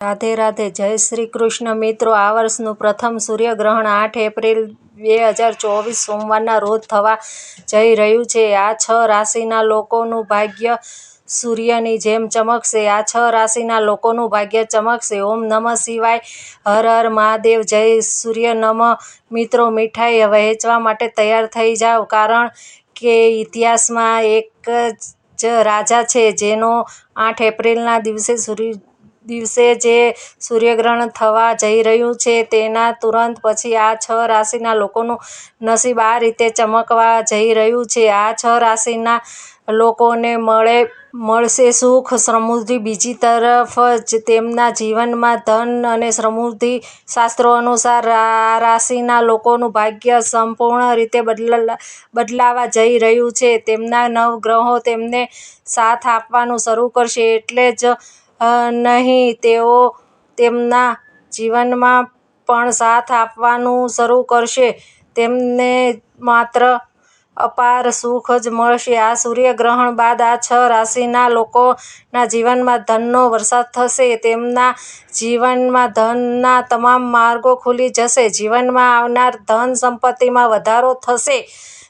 રાધે રાધે. જય શ્રી કૃષ્ણ. મિત્રો, આ વર્ષનું પ્રથમ સૂર્યગ્રહણ 8 એપ્રિલ 2024 સોમવારના રોજ થવા જઈ રહ્યું છે. આ 6 રાશિના લોકોનું ભાગ્ય સૂર્યની જેમ ચમકશે. આ 6 રાશિના લોકોનું ભાગ્ય ચમકશે. ઓમ નમઃ શિવાય. હર હર મહાદેવ. જય સૂર્ય નમઃ. મિત્રો, મીઠાઈ વહેંચવા માટે તૈયાર થઈ જાઓ, કારણ કે ઇતિહાસમાં એક જ રાજા છે જેનો 8 એપ્રિલના દિવસે જે સૂર્યગ્રહણ થવા જઈ રહ્યું છે તેના તુરંત પછી આ 6 રાશિના લોકોનું નસીબ આ રીતે ચમકવા જઈ રહ્યું છે. આ 6 રાશિના લોકોને મળશે સુખ, સમૃદ્ધિ. બીજી તરફ તેમના જીવનમાં ધન અને સમૃદ્ધિ. શાસ્ત્રો અનુસાર આ રાશિના લોકોનું ભાગ્ય સંપૂર્ણ રીતે બદલાવા જઈ રહ્યું છે. તેમના નવગ્રહો તેમને સાથ આપવાનું શરૂ કરશે. એટલે જ નહીં, તેઓ તેમના જીવનમાં પણ સાથ આપવાનું શરૂ કરશે. તેમને માત્ર અપાર સુખ જ મળશે. આ સૂર્યગ્રહણ બાદ આ 6 રાશિના લોકોના જીવનમાં ધનનો વરસાદ થશે. તેમના જીવનમાં ધનના તમામ માર્ગો ખુલી જશે. જીવનમાં આવનાર ધન સંપત્તિમાં વધારો થશે.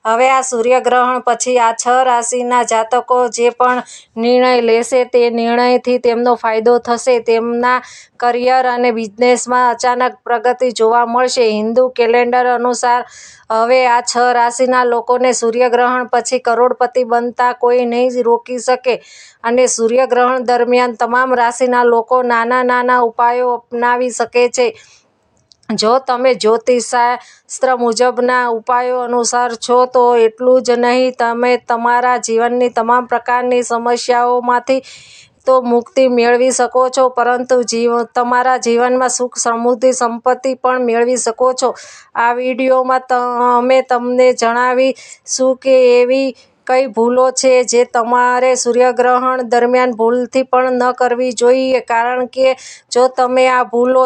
હવે આ સૂર્યગ્રહણ પછી આ 6 રાશિના જાતકો જે પણ નિર્ણય લેશે તે નિર્ણયથી તેમનો ફાયદો થશે. તેમના કરિયર અને બિઝનેસમાં અચાનક પ્રગતિ જોવા મળશે. હિન્દુ કેલેન્ડર અનુસાર હવે આ 6 રાશિના લોકોને સૂર્યગ્રહણ પછી કરોડપતિ બનતા કોઈ નહીં રોકી શકે. અને સૂર્યગ્રહણ દરમિયાન તમામ રાશિના લોકો નાના નાના ઉપાયો અપનાવી શકે છે. જો તમે જ્યોતિષશાસ્ત્ર મુજબના ઉપાયો અનુસાર છો તો એટલું જ નહીં, તમે તમારા જીવનની તમામ પ્રકારની સમસ્યાઓમાંથી તો મુક્તિ મેળવી શકો છો, પરંતુ તમારા જીવનમાં સુખ, સમૃદ્ધિ, સંપત્તિ પણ મેળવી શકો છો. આ વિડીયોમાં અમે તમને જણાવીશું કે એવી કઈ ભૂલો છે જે તમારે સૂર્યગ્રહણ દરમિયાન ભૂલથી પણ ન કરવી જોઈએ, કારણ કે જો તમે આ ભૂલો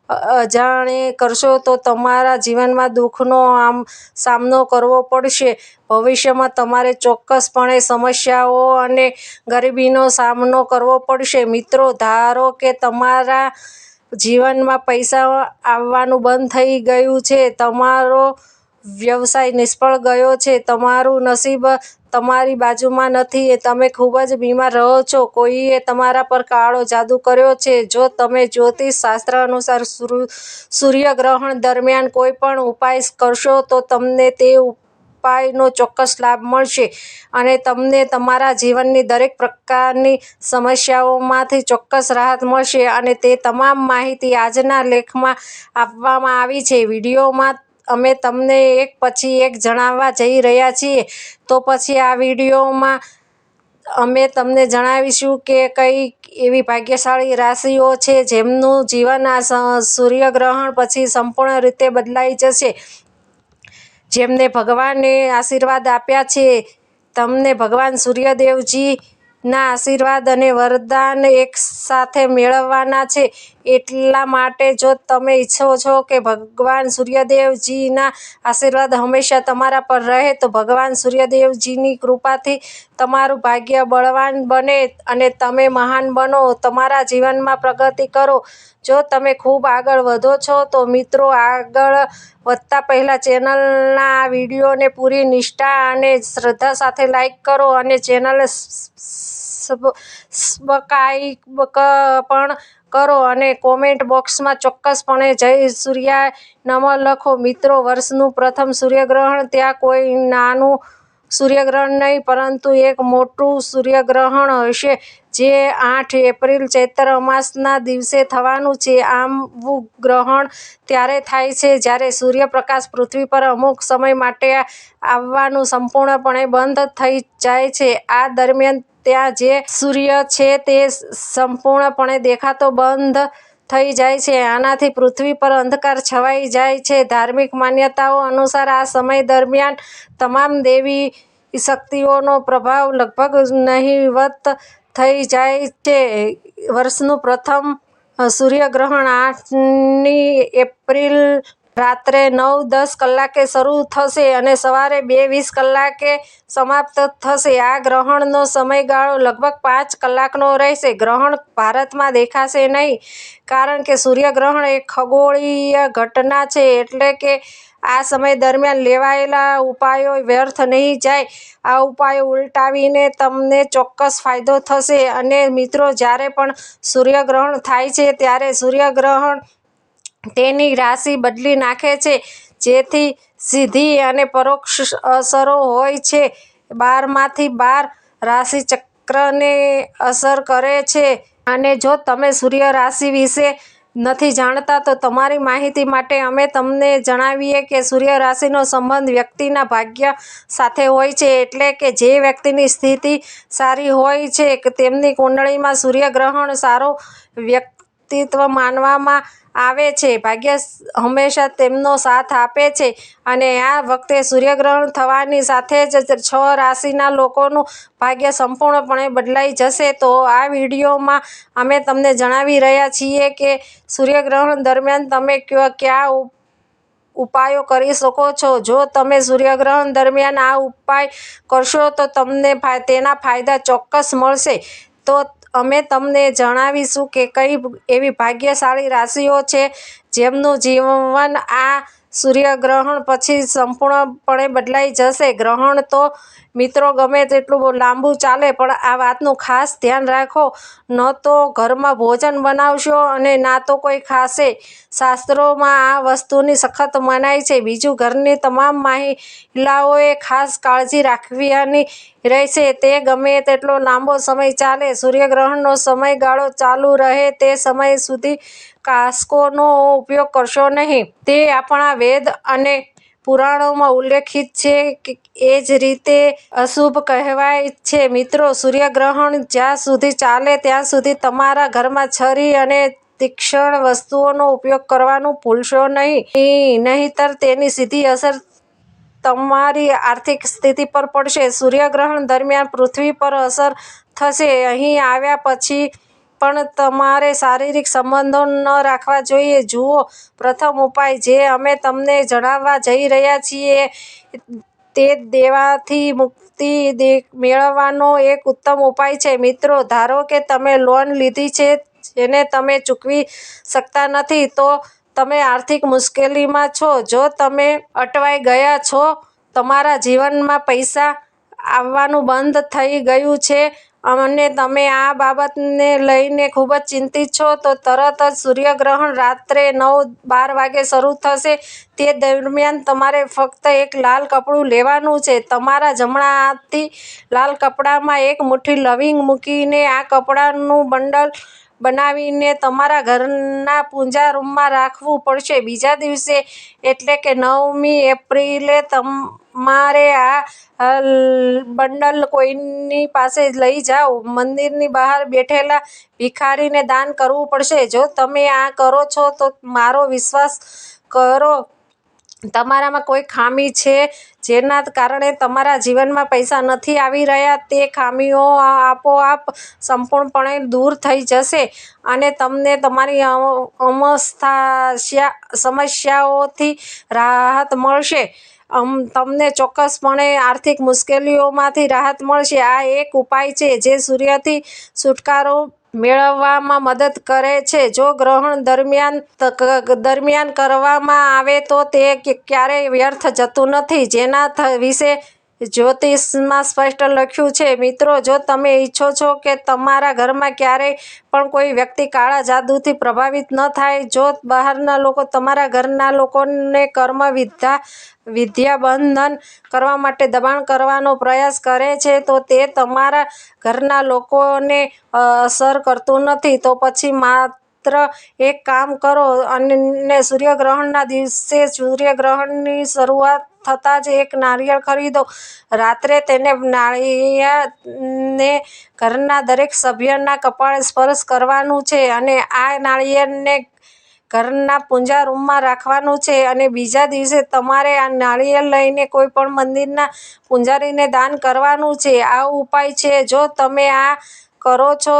અજાણે કરશો તો તમારા જીવનમાં દુઃખનો સામનો કરવો પડશે. ભવિષ્યમાં તમારે ચોક્કસપણે સમસ્યાઓ અને ગરીબીનો સામનો કરવો પડશે. મિત્રો, ધારો કે તમારા જીવનમાં પૈસા આવવાનું બંધ થઈ ગયું છે, તમારો વ્યવસાય નિષ્ફળ ગયો છે, તમારું નસીબ તમારી બાજુમાં નથી, તમે ખૂબ જ બીમાર રહો છો, કોઈએ તમારા પર કાળો જાદુ કર્યો છે. જો તમે જ્યોતિષ શાસ્ત્ર અનુસાર સૂર્યગ્રહણ દરમિયાન કોઈ પણ ઉપાય કરશો તો તમને તે ઉપાયનો ચોક્કસ લાભ મળશે અને તમને તમારા જીવનની દરેક પ્રકારની સમસ્યાઓમાંથી ચોક્કસ રાહત મળશે. અને તે તમામ માહિતી આજના લેખમાં આપવામાં આવી છે. વિડીયોમાં અમે તમને એક પછી એક જણાવવા જઈ રહ્યા છીએ. તો પછી આ વિડીયોમાં અમે તમને જણાવીશું કે કઈ એવી ભાગ્યશાળી રાશિઓ છે જેમનું જીવન આ સૂર્યગ્રહણ પછી સંપૂર્ણ રીતે બદલાઈ જશે. જેમને ભગવાને આશીર્વાદ આપ્યા છે. તમને ભગવાન સૂર્યદેવજીના આશીર્વાદ અને વરદાન એકસાથે મેળવવાના છે. એટલા માટે જો તમે ઈચ્છો છો કે ભગવાન સૂર્યદેવજીના આશીર્વાદ હંમેશા તમારા પર રહે, તો ભગવાન સૂર્યદેવજીની કૃપાથી તમારું ભાગ્ય બળવાન બને અને તમે મહાન બનો, તમારા જીવનમાં પ્રગતિ કરો. જો તમે ખૂબ આગળ વધો છો તો મિત્રો, આગળ વધતા પહેલા ચેનલના આ વિડીયોને પૂરી નિષ્ઠા અને શ્રદ્ધા સાથે લાઈક કરો અને ચેનલને સબસ્ક્રાઇબ પણ કરો અને કોમેન્ટ બોક્સમાં ચોક્કસપણે જય સૂર્યાય નમઃ લખો. મિત્રો, વર્ષનું પ્રથમ સૂર્યગ્રહણ ત્યાં કોઈ નાનું સૂર્યગ્રહણ નહીં, પરંતુ એક મોટું સૂર્યગ્રહણ હશે જે 8 એપ્રિલ ચૈત્ર અમાસના દિવસે થવાનું છે. આવું ગ્રહણ ત્યારે થાય છે જ્યારે સૂર્યપ્રકાશ પૃથ્વી પર અમુક સમય માટે આવવાનું સંપૂર્ણપણે બંધ થઈ જાય છે. આ દરમિયાન ત્યાં જે સૂર્ય છે તે સંપૂર્ણપણે દેખાતો બંધ થઈ જાય છે. આનાથી પૃથ્વી પર અંધકાર છવાઈ જાય છે. ધાર્મિક માન્યતાઓ અનુસાર આ સમય દરમિયાન તમામ દૈવી શક્તિઓનો પ્રભાવ લગભગ નહિવત થઈ જાય છે. વર્ષનું પ્રથમ સૂર્યગ્રહણ 8મી એપ્રિલ રાત્રે 9:10 કલાકે શરૂ થશે અને સવારે 2:20 કલાકે સમાપ્ત થશે. આ ગ્રહણનો સમયગાળો લગભગ 5 કલાકનો રહેશે. ગ્રહણ ભારતમાં દેખાશે નહીં કારણ કે સૂર્યગ્રહણ એક ખગોળીય ઘટના છે, એટલે કે આ સમય દરમિયાન લેવાયેલા ઉપાયો વ્યર્થ નહીં જાય. આ ઉપાયો ઉલટાવીને તમને ચોક્કસ ફાયદો થશે. અને મિત્રો, જ્યારે પણ સૂર્યગ્રહણ થાય છે ત્યારે સૂર્યગ્રહણ તેની રાશિ બદલી નાખે છે, જેથી સીધી અને પરોક્ષ અસરો હોય છે. 12માંથી 12 રાશિચક્રને અસર કરે છે. અને જો તમે સૂર્ય રાશિ વિશે નથી જાણતા તો તમારી માહિતી માટે અમે તમને જણાવીએ કે સૂર્ય રાશિનો સંબંધ વ્યક્તિના ભાગ્ય સાથે હોય છે. એટલે કે જે વ્યક્તિની સ્થિતિ સારી હોય છે તેમની કુંડળીમાં સૂર્યગ્રહણ સારો વ્યક્તિત્વ માનવામાં આવે છે. ભાગ્ય હંમેશા તેમનો સાથ આપે છે. અને આ વખતે સૂર્યગ્રહણ થવાની સાથે જ 6 રાશિના લોકોનું ભાગ્ય સંપૂર્ણપણે બદલાઈ જશે. તો આ વિડીયોમાં અમે તમને જણાવી રહ્યા છીએ કે સૂર્યગ્રહણ દરમિયાન તમે કયા ઉપાયો કરી શકો છો. જો તમે સૂર્યગ્રહણ દરમિયાન આ ઉપાય કરશો તો તમને તેના ફાયદા ચોક્કસ મળશે. તો અમે તમને જણાવીશું કે કઈ એવી ભાગ્યશાળી રાશિઓ છે જેમનું જીવન આ સૂર્યગ્રહણ પછી સંપૂર્ણપણે બદલાઈ જશે. ગ્રહણ તો મિત્રો ગમે તેટલું લાંબુ ચાલે, પણ આ વાતનું ખાસ ધ્યાન રાખો, ન તો ઘરમાં ભોજન બનાવશો અને ના તો કોઈ ખાશે. શાસ્ત્રોમાં આ વસ્તુની સખત મનાઈ છે. બીજું, ઘરની તમામ મહિલાઓએ ખાસ કાળજી રાખવાની રહેશે. તે ગમે તેટલો લાંબો સમય ચાલે, સૂર્યગ્રહણનો સમયગાળો ચાલુ રહે તે સમય સુધી કાંસકોનો ઉપયોગ કરશો નહીં. તે આપણા વેદ અને પુરાણોમાં ઉલ્લેખિત છે. એ જ રીતે અશુભ કહેવાય છે. મિત્રો, સૂર્યગ્રહણ જ્યાં સુધી ચાલે ત્યાં સુધી તમારા ઘરમાં છરી અને તીક્ષ્ણ વસ્તુઓનો ઉપયોગ કરવાનું ભૂલશો નહીં. નહીંતર તેની સીધી અસર તમારી આર્થિક સ્થિતિ પર પડશે. સૂર્યગ્રહણ દરમિયાન પૃથ્વી પર અસર થશે. અહીં આવ્યા પછી પણ તમારે શારીરિક સંબંધો ન રાખવા જોઈએ. જુઓ, પ્રથમ ઉપાય જે અમે તમને જણાવવા જઈ રહ્યા છીએ તે દેવાથી મુક્તિ મેળવવાનો એક ઉત્તમ ઉપાય છે. મિત્રો, ધારો કે તમે લોન લીધી છે જેને તમે ચૂકવી શકતા નથી, તો તમે આર્થિક મુશ્કેલીમાં છો. જો તમે અટવાઈ ગયા છો, તમારા જીવનમાં પૈસા આવવાનું બંધ થઈ ગયું છે અને તમે આ બાબતને લઈને ખૂબ જ ચિંતિત છો, તો તરત જ સૂર્યગ્રહણ રાત્રે 9:12 વાગે શરૂ થશે. તે દરમિયાન તમારે ફક્ત એક લાલ કપડું લેવાનું છે. તમારા જમણા હાથથી લાલ કપડામાં એક મુઠ્ઠી લવિંગ મૂકીને આ કપડાનું બંડલ બનાવીને તમારા ઘરના પૂજા રૂમમાં રાખવું પડશે. બીજા દિવસે એટલે કે 9મી એપ્રિલે તમારે આ બંડલ કોઈની પાસે લઈ જાઓ. મંદિરની બહાર બેઠેલા ભિખારીને દાન કરવું પડશે. જો તમે આ કરો છો તો મારો વિશ્વાસ કરો, તમારામાં કોઈ ખામી છે જેના કારણે તમારા જીવનમાં પૈસા નથી આવી રહ્યા, તે ખામીઓ આપોઆપ સંપૂર્ણપણે દૂર થઈ જશે અને તમને તમારી સમસ્યાઓથી રાહત મળશે. તમને ચોક્કસપણે આર્થિક મુશ્કેલીઓમાંથી રાહત મળશે. આ એક ઉપાય છે જે સૂર્યથી છુટકારો મેળવવામાં મદદ કરે છે. જો ગ્રહણ દરમિયાન કરવામાં આવે તો તે ક્યારેય વ્યર્થ જતું નથી, જેના વિશે જ્યોતિષમાં સ્પષ્ટ લખ્યું છે. મિત્રો, જો તમે ઈચ્છો છો કે તમારા ઘરમાં ક્યારેય પણ કોઈ વ્યક્તિ કાળા જાદુથી પ્રભાવિત ન થાય, જો બહારના લોકો તમારા ઘરના લોકોને કર્મ વિદ્યાબંધન કરવા માટે દબાણ કરવાનો પ્રયાસ કરે છે, તો તે તમારા ઘરના લોકોને અસર કરતું નથી. તો પછી માત્ર એક કામ કરો અને સૂર્યગ્રહણના દિવસે સૂર્યગ્રહણની શરૂઆત થતાં જ એક નારિયેળ ખરીદો. રાત્રે તેને નાળિયેરને ઘરના દરેક સભ્યના કપાળે સ્પર્શ કરવાનું છે અને આ નાળિયેરને ઘરના પૂજા રૂમમાં રાખવાનું છે. અને બીજા દિવસે તમારે આ નાળિયેર લઈને કોઈ પણ મંદિરના પૂજારીને દાન કરવાનું છે. આ ઉપાય છે. જો તમે આ કરો છો.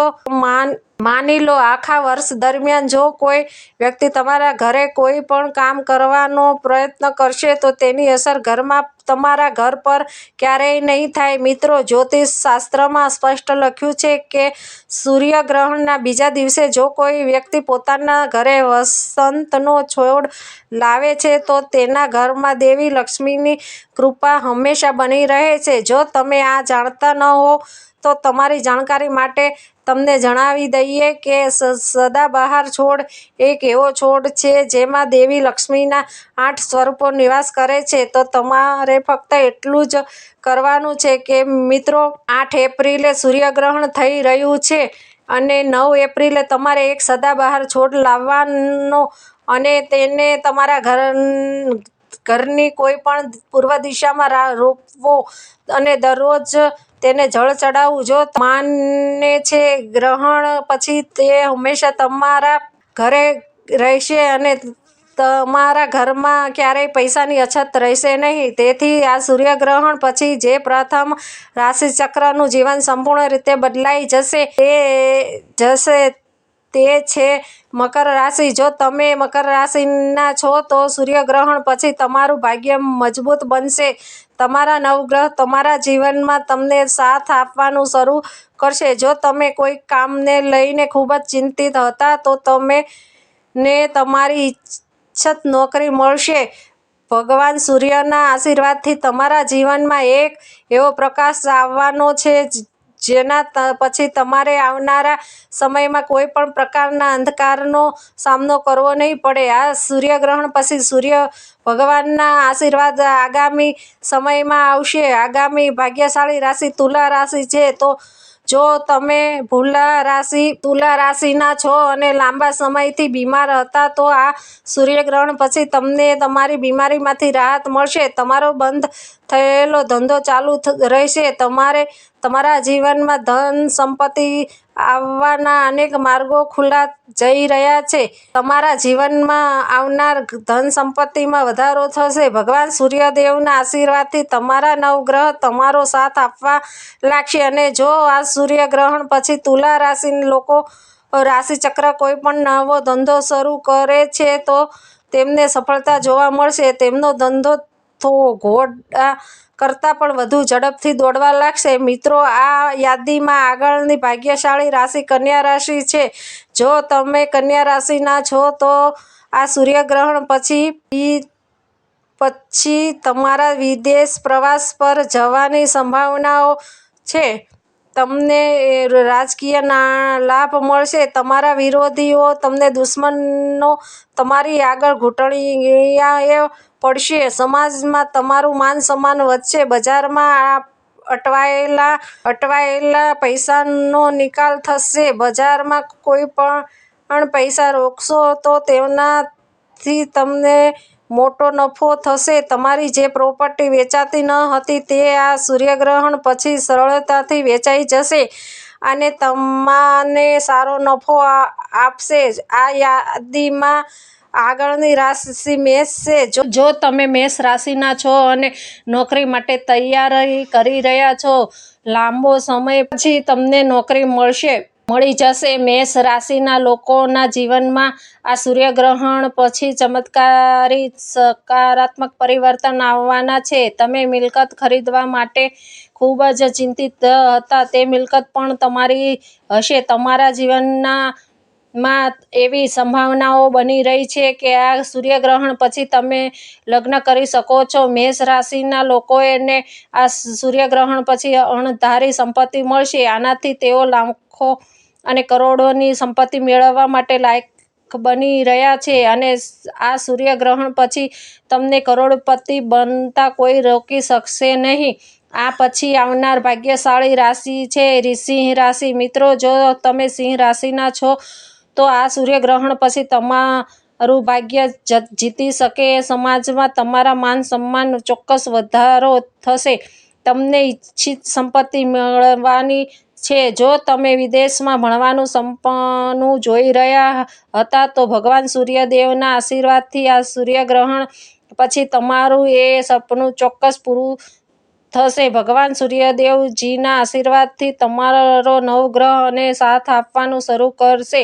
માની લો આખા વર્ષ દરમિયાન જો કોઈ વ્યક્તિ તમારા ઘરે કોઈ પણ કામ કરવાનો પ્રયત્ન કરશે તો તેની અસર તમારા ઘર પર ક્યારેય નહીં થાય. મિત્રો, જ્યોતિષ શાસ્ત્રમાં સ્પષ્ટ લખ્યું છે કે સૂર્યગ્રહણના બીજા દિવસે જો કોઈ વ્યક્તિ પોતાના ઘરે વસંતનો છોડ લાવે છે તો તેના ઘરમાં દેવી લક્ષ્મીની કૃપા હંમેશા બની રહે છે. જો તમે આ જાણતા ન હો તો તમારી જાણકારી માટે તમને જણાવી દઈએ કે સદાબહાર છોડ એક એવો છોડ છે જેમાં દેવી લક્ષ્મીના 8 સ્વરૂપો નિવાસ કરે છે. તો તમારે ફક્ત એટલું જ કરવાનું છે કે મિત્રો, 8 એપ્રિલે સૂર્યગ્રહણ થઈ રહ્યું છે અને 9 એપ્રિલે તમારે એક સદાબહાર છોડ લાવવાનો અને તેને તમારા ઘરની કોઈ પણ પૂર્વ દિશામાં રોપવો અને દરરોજ તેને જળ ચડાવવું. જો માને છે ગ્રહણ પછી તે હંમેશા તમારા ઘરે રહેશે અને તમારા ઘરમાં ક્યારેય પૈસાની અછત રહેશે નહીં. તેથી આ સૂર્યગ્રહણ પછી જે પ્રથમ રાશિચક્રનું જીવન સંપૂર્ણ રીતે બદલાઈ જશે તે છે મકર રાશિ. જો તમે મકર રાશિના છો તો સૂર્યગ્રહણ પછી તમારું ભાગ્ય મજબૂત બનશે. તમારા નવગ્રહ તમારા જીવનમાં તમને સાથ આપવાનું શરૂ કરશે. જો તમે કોઈ કામને લઈને ખૂબ જ ચિંતિત હતા તો તમને તમારી ઈચ્છિત નોકરી મળશે. ભગવાન સૂર્યના આશીર્વાદથી તમારા જીવનમાં એક એવો પ્રકાશ આવવાનો છે જેના પછી તમારે આવનારા સમયમાં કોઈ પણ પ્રકારના અંધકારનો સામનો કરવો નહીં પડે. આ સૂર્યગ્રહણ પછી સૂર્ય ભગવાનના આશીર્વાદ આગામી સમયમાં આવશે. આગામી ભાગ્યશાળી રાશિ તુલા રાશિ છે. તો જો તમે તુલા રાશિના છો અને લાંબા સમયથી બીમાર હતા તો આ સૂર્યગ્રહણ પછી તમને તમારી બીમારીમાંથી રાહત મળશે. તમારો બંધ થયેલો ધંધો ચાલુ રહેશે. તમારા જીવનમાં ધન સંપત્તિ આવવાના અનેક માર્ગો ખુલતા જઈ રહ્યા છે. તમારા જીવનમાં આવનાર ધન સંપત્તિમાં વધારો થશે. ભગવાન સૂર્યદેવના આશીર્વાદથી તમારા નવગ્રહ તમારો સાથ આપવા લાગશે. અને જો આ સૂર્યગ્રહણ પછી તુલા રાશિના લોકો રાશિચક્ર કોઈ પણ નવો ધંધો શરૂ કરે છે તો તેમને સફળતા જોવા મળશે. તેમનો ધંધો ઘોડા કરતાં પણ વધુ ઝડપથી દોડવા લાગશે. મિત્રો, આ યાદીમાં આગળની ભાગ્યશાળી રાશિ કન્યા રાશિ છે. જો તમે કન્યા રાશિના છો તો આ સૂર્યગ્રહણ પછી તમારા વિદેશ પ્રવાસ પર જવાની સંભાવનાઓ છે. તમને રાજકીય લાભ મળશે. તમારા વિરોધીઓ દુશ્મનો તમારી આગળ ઘૂંટણિયે પડશે. સમાજમાં તમારું માન સન્માન વધશે. બજારમાં અટવાયેલા પૈસાનો નિકાલ થશે. બજારમાં કોઈ પણ પૈસા રોકશો તો તેનાથી તમને મોટો નફો થશે. તમારી જે પ્રોપર્ટી વેચાતી ન હતી તે આ સૂર્યગ્રહણ પછી સરળતાથી વેચાઈ જશે અને તમને સારો નફો આપશે. આ યાદીમાં આગળની રાશિ મેષ છે. જો તમે મેષ રાશિના છો અને નોકરી માટે તૈયારી કરી રહ્યા છો, લાંબો સમય પછી તમને નોકરી મળી જશે. મેષ રાશિના લોકોના જીવનમાં આ સૂર્યગ્રહણ પછી ચમત્કારી સકારાત્મક પરિવર્તન આવવાના છે. તમે મિલકત ખરીદવા માટે ખૂબ જ ચિંતિત હતા તે મિલકત પણ તમારી હશે. તમારા જીવનમાં એવી સંભાવનાઓ બની રહી છે કે આ સૂર્યગ્રહણ પછી તમે લગ્ન કરી શકો છો. મેષ રાશિના લોકોને આ સૂર્યગ્રહણ પછી અણધારી સંપત્તિ મળશે. આનાથી તેઓ લાખો અને કરોડોની સંપત્તિ મેળવવા માટે લાયક બની રહ્યા છે અને આ સૂર્યગ્રહણ પછી તમને કરોડપતિ બનતા કોઈ રોકી શકશે નહીં. આ પછી આવનાર ભાગ્યશાળી રાશિ છે સિંહ રાશિ. મિત્રો, જો તમે સિંહ રાશિના છો તો આ સૂર્યગ્રહણ પછી તમારું ભાગ્ય જીતી શકે. સમાજમાં તમારા માન સન્માનમાં ચોક્કસ વધારો થશે. તમને ઈચ્છિત સંપત્તિ મળવાની છે. જો તમે વિદેશમાં ભણવાનું સપનું જોઈ રહ્યા હતા તો ભગવાન સૂર્યદેવના આશીર્વાદથી આ સૂર્યગ્રહણ પછી તમારું એ સપનું ચોક્કસ પૂરું થશે. ભગવાન સૂર્યદેવજીના આશીર્વાદથી તમારો નવગ્રહ અને સાથ આપવાનું શરૂ કરશે.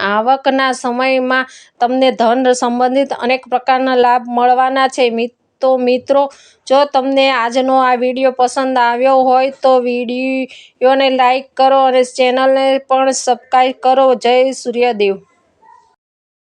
આવકના સમયમાં તમને ધન સંબંધિત અનેક પ્રકારના લાભ મળવાના છે. તો મિત્રો, જો તમને આજનો આ વિડીયો પસંદ આવ્યો હોય તો વિડીયોને લાઈક કરો અને ચેનલને પણ સબસ્ક્રાઈબ કરો. જય સૂર્યદેવ.